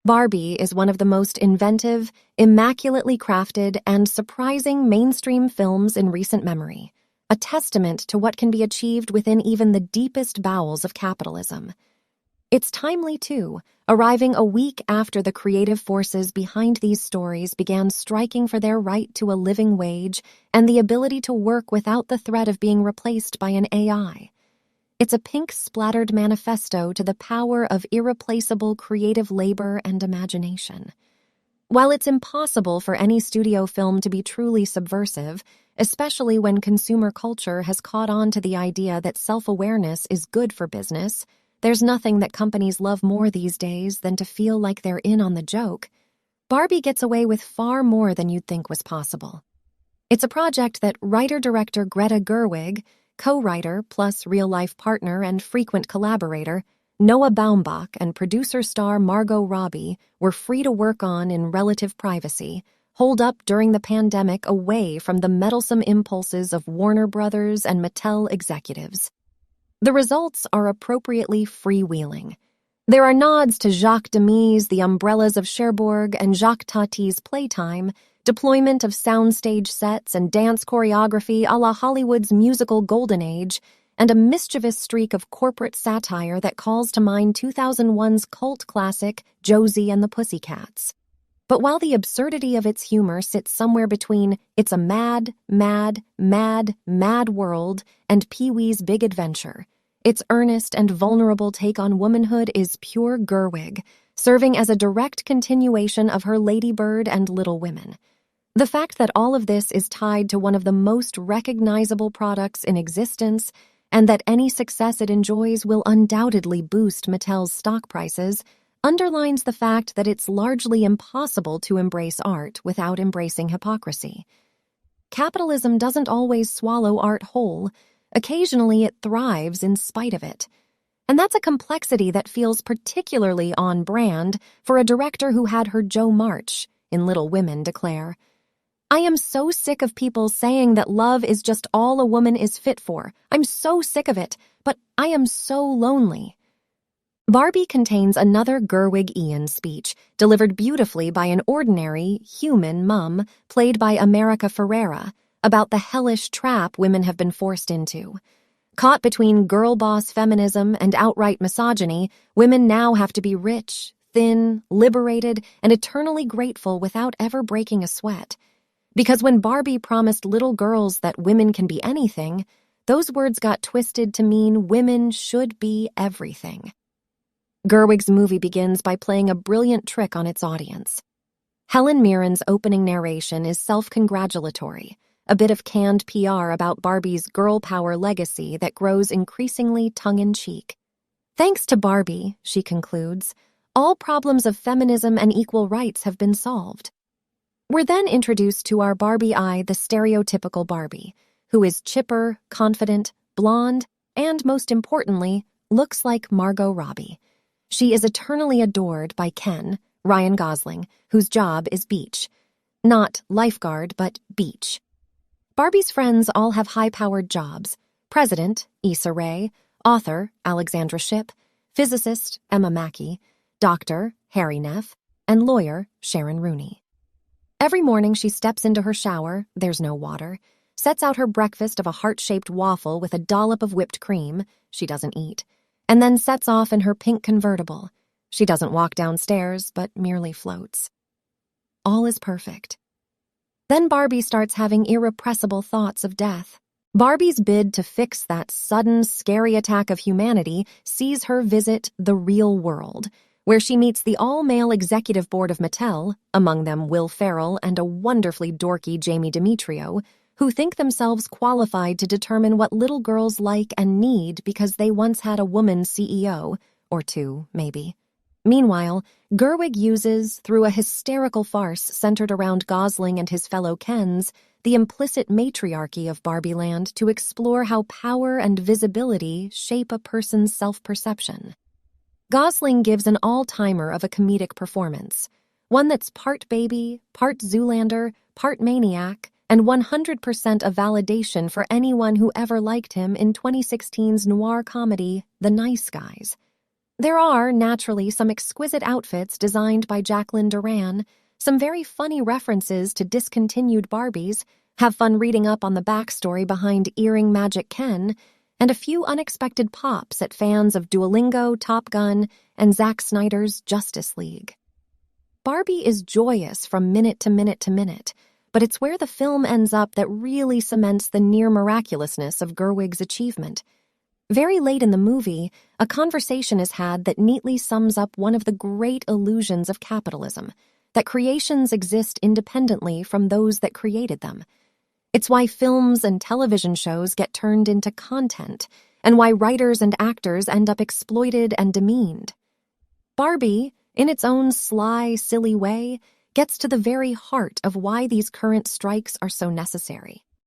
Barbie is one of the most inventive, immaculately crafted, and surprising mainstream films in recent memory, a testament to what can be achieved within even the deepest bowels of capitalism. It's timely, too, arriving a week after the creative forces behind these stories began striking for their right to a living wage and the ability to work without the threat of being replaced by an AI. It's a pink-splattered manifesto to the power of irreplaceable creative labor and imagination. While it's impossible for any studio film to be truly subversive, especially when consumer culture has caught on to the idea that self-awareness is good for business, there's nothing that companies love more these days than to feel like they're in on the joke. Barbie gets away with far more than you'd think was possible. It's a project that writer-director Greta Gerwig, co-writer plus real-life partner and frequent collaborator Noah Baumbach, and producer-star Margot Robbie were free to work on in relative privacy, holed up during the pandemic away from the meddlesome impulses of Warner Brothers and Mattel executives. The results are appropriately freewheeling. There are nods to Jacques Demy's The Umbrellas of Cherbourg and Jacques Tati's Playtime, deployment of soundstage sets and dance choreography a la Hollywood's musical golden age, and a mischievous streak of corporate satire that calls to mind 2001's cult classic Josie and the Pussycats. But while the absurdity of its humor sits somewhere between It's a Mad, Mad, Mad, Mad World and Pee-wee's Big Adventure, its earnest and vulnerable take on womanhood is pure Gerwig, serving as a direct continuation of her Lady Bird and Little Women. The fact that all of this is tied to one of the most recognizable products in existence, and that any success it enjoys will undoubtedly boost Mattel's stock prices, underlines the fact that it's largely impossible to embrace art without embracing hypocrisy. Capitalism doesn't always swallow art whole. Occasionally it thrives in spite of it. And that's a complexity that feels particularly on brand for a director who had her Jo March in Little Women declare, "I am so sick of people saying that love is just all a woman is fit for. I'm so sick of it, but I am so lonely." Barbie contains another Gerwig-ian speech, delivered beautifully by an ordinary, human mum played by America Ferrera, about the hellish trap women have been forced into. Caught between girl boss feminism and outright misogyny, women now have to be rich, thin, liberated, and eternally grateful without ever breaking a sweat. Because when Barbie promised little girls that women can be anything, those words got twisted to mean women should be everything. Gerwig's movie begins by playing a brilliant trick on its audience. Helen Mirren's opening narration is self-congratulatory, a bit of canned PR about Barbie's girl power legacy that grows increasingly tongue-in-cheek. "Thanks to Barbie," she concludes, "all problems of feminism and equal rights have been solved." We're then introduced to our Barbie eye, the stereotypical Barbie, who is chipper, confident, blonde, and, most importantly, looks like Margot Robbie. She is eternally adored by Ken, Ryan Gosling, whose job is beach. Not lifeguard, but beach. Barbie's friends all have high-powered jobs: president, Issa Rae; author, Alexandra Shipp; physicist, Emma Mackey; doctor, Harry Neff; and lawyer, Sharon Rooney. Every morning she steps into her shower, there's no water, sets out her breakfast of a heart-shaped waffle with a dollop of whipped cream, she doesn't eat, and then sets off in her pink convertible. She doesn't walk downstairs, but merely floats. All is perfect. Then Barbie starts having irrepressible thoughts of death. Barbie's bid to fix that sudden, scary attack of humanity sees her visit the real world, where she meets the all-male executive board of Mattel, among them Will Ferrell and a wonderfully dorky Jamie Demetrio, who think themselves qualified to determine what little girls like and need because they once had a woman CEO, or two, maybe. Meanwhile, Gerwig uses, through a hysterical farce centered around Gosling and his fellow Kens, the implicit matriarchy of Barbieland to explore how power and visibility shape a person's self-perception. Gosling gives an all-timer of a comedic performance, one that's part baby, part Zoolander, part maniac, and 100% a validation for anyone who ever liked him in 2016's noir comedy The Nice Guys. There are, naturally, some exquisite outfits designed by Jacqueline Duran, some very funny references to discontinued Barbies, have fun reading up on the backstory behind Earring Magic Ken, and a few unexpected pops at fans of Duolingo, Top Gun, and Zack Snyder's Justice League. Barbie is joyous from minute to minute to minute, but it's where the film ends up that really cements the near-miraculousness of Gerwig's achievement. Very late in the movie, a conversation is had that neatly sums up one of the great illusions of capitalism, that creations exist independently from those that created them. It's why films and television shows get turned into content, and why writers and actors end up exploited and demeaned. Barbie, in its own sly, silly way, gets to the very heart of why these current strikes are so necessary.